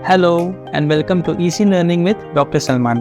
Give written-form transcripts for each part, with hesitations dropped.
Hello and welcome to Easy Learning with Dr. Salman.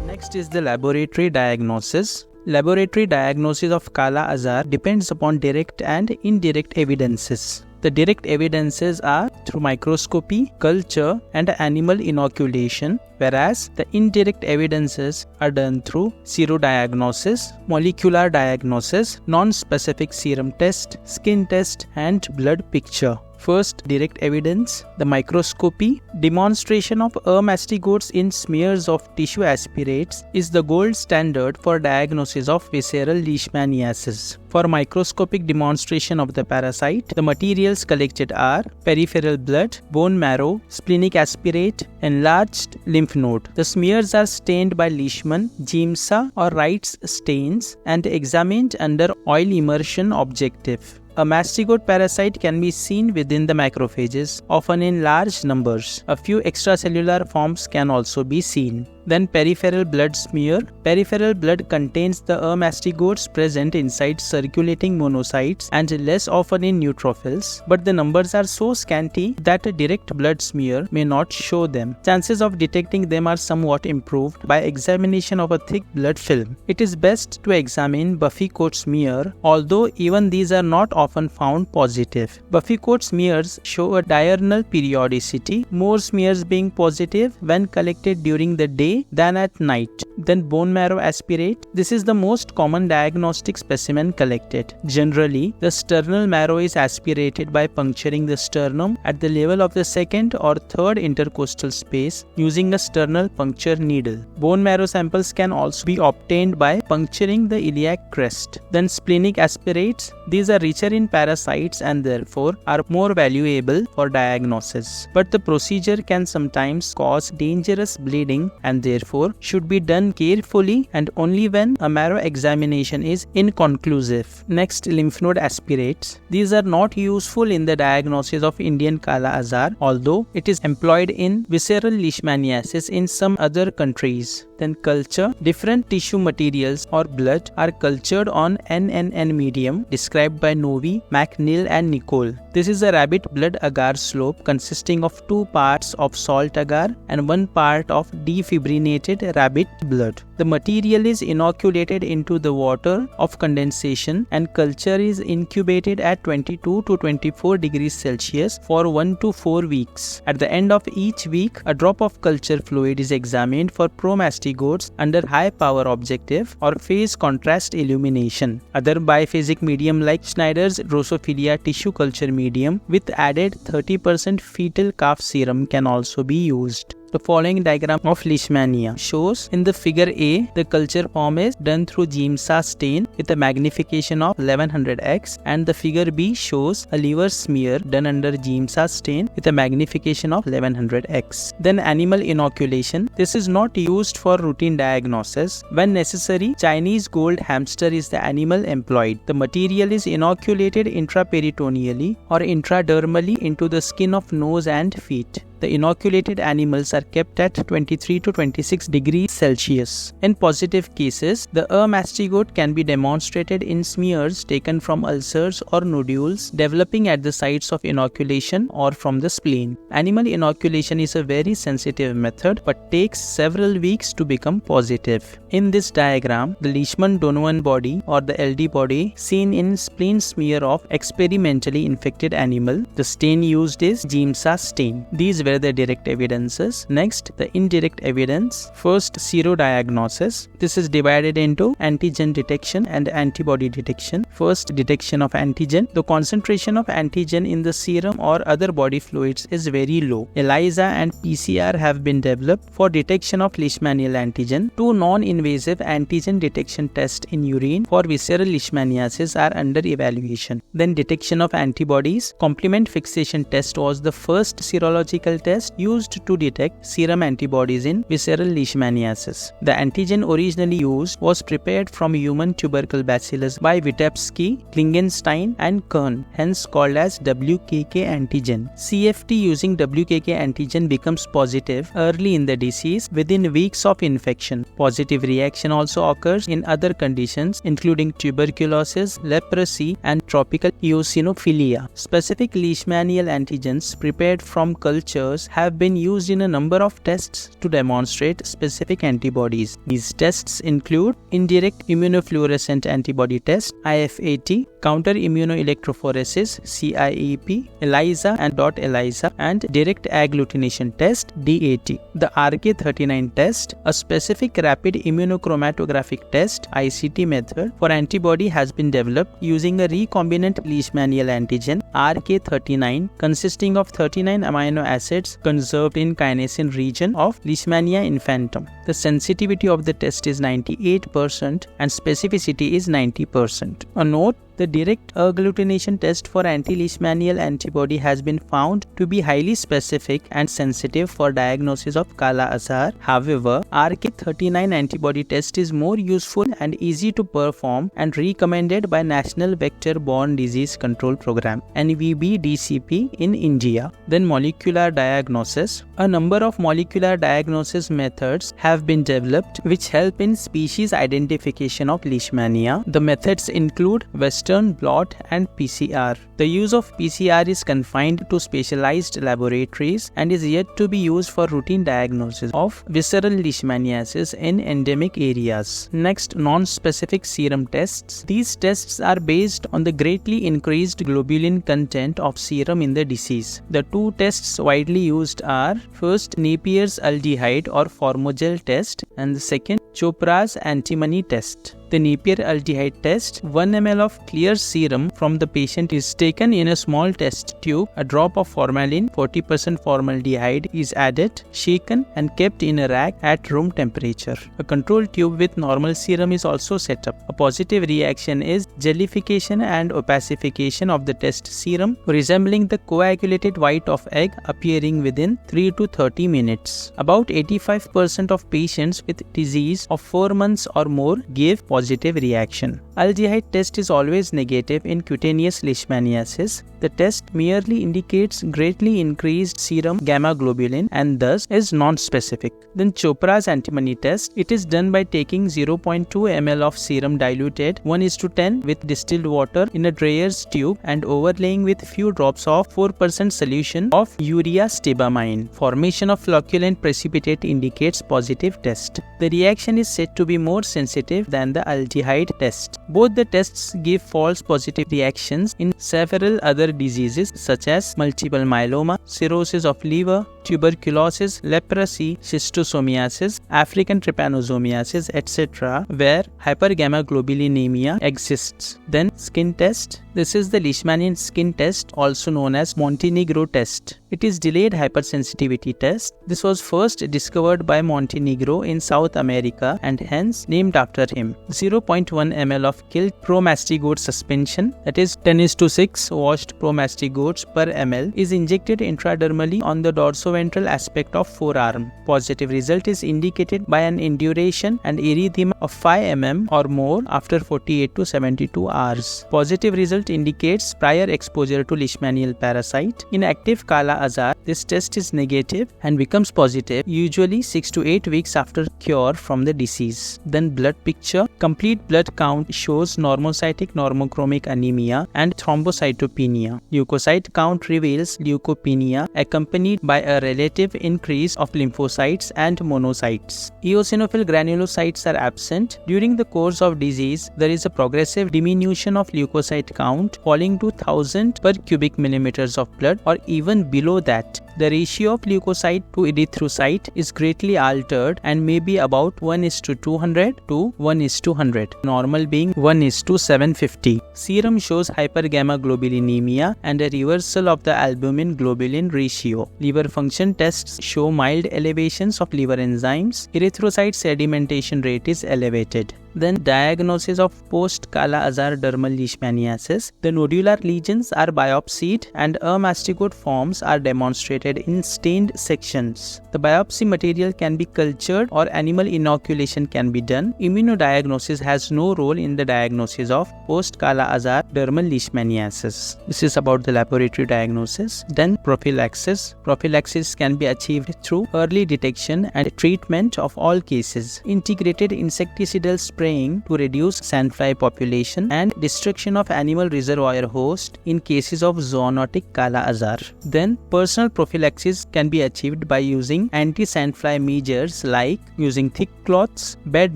Next is the laboratory diagnosis. Laboratory diagnosis of Kala Azar depends upon direct and indirect evidences. The direct evidences are through microscopy, culture, and animal inoculation, whereas the indirect evidences are done through serodiagnosis, molecular diagnosis, non-specific serum test, skin test, and blood picture. First, direct evidence, the microscopy. Demonstration of mastigotes in smears of tissue aspirates is the gold standard for diagnosis of visceral leishmaniasis. For microscopic demonstration of the parasite, the materials collected are peripheral blood, bone marrow, splenic aspirate, enlarged lymph node. The smears are stained by Leishman, Giemsa or Wright's stains and examined under oil immersion objective. A mastigote parasite can be seen within the macrophages, often in large numbers. A few extracellular forms can also be seen. Then peripheral blood smear. Peripheral blood contains the mastigotes present inside circulating monocytes and less often in neutrophils, but the numbers are so scanty that a direct blood smear may not show them. Chances of detecting them are somewhat improved by examination of a thick blood film. It is best to examine Buffy coat smear, although even these are not often found positive. Buffy coat smears show a diurnal periodicity, more smears being positive when collected during the day than at night. Then bone marrow aspirate. This is the most common diagnostic specimen collected. Generally, the sternal marrow is aspirated by puncturing the sternum at the level of the second or third intercostal space using a sternal puncture needle. Bone marrow samples can also be obtained by puncturing the iliac crest. Then splenic aspirates. These are richer in parasites and therefore are more valuable for diagnosis. But the procedure can sometimes cause dangerous bleeding and therefore should be done carefully and only when a marrow examination is inconclusive. Next, lymph node aspirates. These are not useful in the diagnosis of Indian Kala Azar, although it is employed in visceral leishmaniasis in some other countries. Then culture. Different tissue materials or blood are cultured on NNN medium described by Novi, McNeil and Nicole. This is a rabbit blood agar slope consisting of 2 parts of salt agar and 1 part of defibrinated rabbit blood. The material is inoculated into the water of condensation and culture is incubated at 22 to 24 degrees Celsius for 1 to 4 weeks. At the end of each week, a drop of culture fluid is examined for promastigotes under high power objective or phase contrast illumination. Other biphasic medium like Schneider's Drosophila tissue culture medium with added 30% fetal calf serum can also be used. The following diagram of Leishmania shows in the figure A, the culture form is done through Giemsa stain with a magnification of 1100x, and the figure B shows a liver smear done under Giemsa stain with a magnification of 1100x. Then animal inoculation. This is not used for routine diagnosis. When necessary, Chinese gold hamster is the animal employed. The material is inoculated intraperitoneally or intradermally into the skin of nose and feet. The inoculated animals are kept at 23 to 26 degrees Celsius. In positive cases, the mastigote can be demonstrated in smears taken from ulcers or nodules developing at the sites of inoculation or from the spleen. Animal inoculation is a very sensitive method but takes several weeks to become positive. In this diagram, the Leishman Donovan body or the LD body seen in spleen smear of experimentally infected animal. The stain used is Giemsa stain. These were the direct evidences. Next, the indirect evidence. First, serodiagnosis. This is divided into antigen detection and antibody detection. First, detection of antigen. The concentration of antigen in the serum or other body fluids is very low. ELISA and PCR have been developed for detection of leishmanial antigen. 2 non-invasive antigen detection tests in urine for visceral leishmaniasis are under evaluation. Then detection of antibodies. Complement fixation test was the first serological test used to detect serum antibodies in visceral leishmaniasis. The antigen originally used was prepared from human tubercle bacillus by Vitebsky, Klingenstein and Kern, hence called as WKK antigen. CFT using WKK antigen becomes positive early in the disease within weeks of infection. Positive reaction also occurs in other conditions including tuberculosis, leprosy and tropical eosinophilia. Specific leishmanial antigens prepared from cultures have been used in a number of tests to demonstrate specific antibodies. These tests include indirect immunofluorescent antibody test IFAT, counter immunoelectrophoresis CIEP, ELISA and .ELISA, and direct agglutination test DAT. The RK39 test, a specific rapid immunochromatographic test ICT method for antibody, has been developed using a recombinant leishmanial antigen RK39 consisting of 39 amino acids conserved in kinesin region of Leishmania infantum. The sensitivity of the test is 98% and specificity is 90%. A note: the direct agglutination test for anti-leishmanial antibody has been found to be highly specific and sensitive for diagnosis of Kala Azar. However, RK39 antibody test is more useful and easy to perform and recommended by National Vector-Borne Disease Control Program (NVB-DCP) in India. Then molecular diagnosis. A number of molecular diagnosis methods have been developed which help in species identification of Leishmania. The methods include Western blot and PCR. The use of PCR is confined to specialized laboratories and is yet to be used for routine diagnosis of visceral leishmaniasis in endemic areas. Next, non-specific serum tests. These tests are based on the greatly increased globulin content of serum in the disease. The two tests widely used are first Napier's aldehyde or Formogel test and the second Chopra's antimony test. The Napier aldehyde test: 1 ml of clear serum from the patient is taken in a small test tube. A drop of formalin, 40% formaldehyde, is added, shaken and kept in a rack at room temperature. A control tube with normal serum is also set up. A positive reaction is jellification and opacification of the test serum, resembling the coagulated white of egg, appearing within 3 to 30 minutes. About 85% of patients with disease of 4 months or more gave positive reaction. Aldehyde test is always negative in cutaneous leishmaniasis. The test merely indicates greatly increased serum gamma globulin and thus is non-specific. Then Chopra's antimony test. It is done by taking 0.2 ml of serum diluted 1:10 with distilled water in a Dreyer's tube and overlaying with few drops of 4% solution of urea stabamine. Formation of flocculent precipitate indicates positive test. The reaction is said to be more sensitive than the aldehyde test. Both the tests give false positive reactions in several other diseases such as multiple myeloma, cirrhosis of liver, tuberculosis, leprosy, schistosomiasis, African trypanosomiasis, etc., where hypergammaglobulinemia exists. Then skin test. This is the Leishmanian skin test, also known as Montenegro test. It is delayed hypersensitivity test. This was first discovered by Montenegro in South America and hence named after him. 0.1 ml of killed promastigote suspension, that is 10:6 washed promastigotes per ml, is injected intradermally on the dorsoventral aspect of forearm. Positive result is indicated by an induration and erythema of 5 mm or more after 48 to 72 hours. Positive result indicates prior exposure to leishmanial parasite. In active Kala Azar, this test is negative and becomes positive usually 6 to 8 weeks after cure from the disease. Then blood picture. Complete blood count shows normocytic normochromic anemia and thrombocytopenia. Leukocyte count reveals leukopenia accompanied by a relative increase of lymphocytes and monocytes. Eosinophil granulocytes are absent. During the course of disease, there is a progressive diminution of leukocyte count, falling to 1000 per cubic millimeters of blood or even below that. The ratio of leukocyte to erythrocyte is greatly altered and may be about 1:200 to 1:100, normal being 1:750. Serum shows hypergammaglobulinemia and a reversal of the albumin-globulin ratio. Liver function tests show mild elevations of liver enzymes. Erythrocyte sedimentation rate is elevated. Then diagnosis of post-Kala Azar dermal leishmaniasis. The nodular lesions are biopsied and amastigote forms are demonstrated in stained sections. The biopsy material can be cultured or animal inoculation can be done. Immunodiagnosis has no role in the diagnosis of post-Kala Azar dermal leishmaniasis. This is about the laboratory diagnosis. Then prophylaxis. Prophylaxis can be achieved through early detection and treatment of all cases. Integrated insecticidal spraying to reduce sandfly population and destruction of animal reservoir host in cases of zoonotic Kala Azar. Then personal prophylaxis can be achieved by using anti-sandfly measures like using thick cloths, bed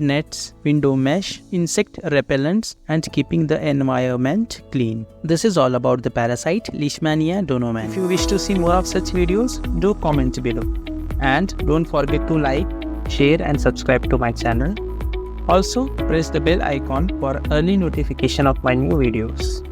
nets, window mesh, insect repellents, and keeping the environment clean. This is all about the parasite Leishmania donovani. If you wish to see more of such videos, do comment below. And don't forget to like, share and subscribe to my channel. Also, press the bell icon for early notification of my new videos.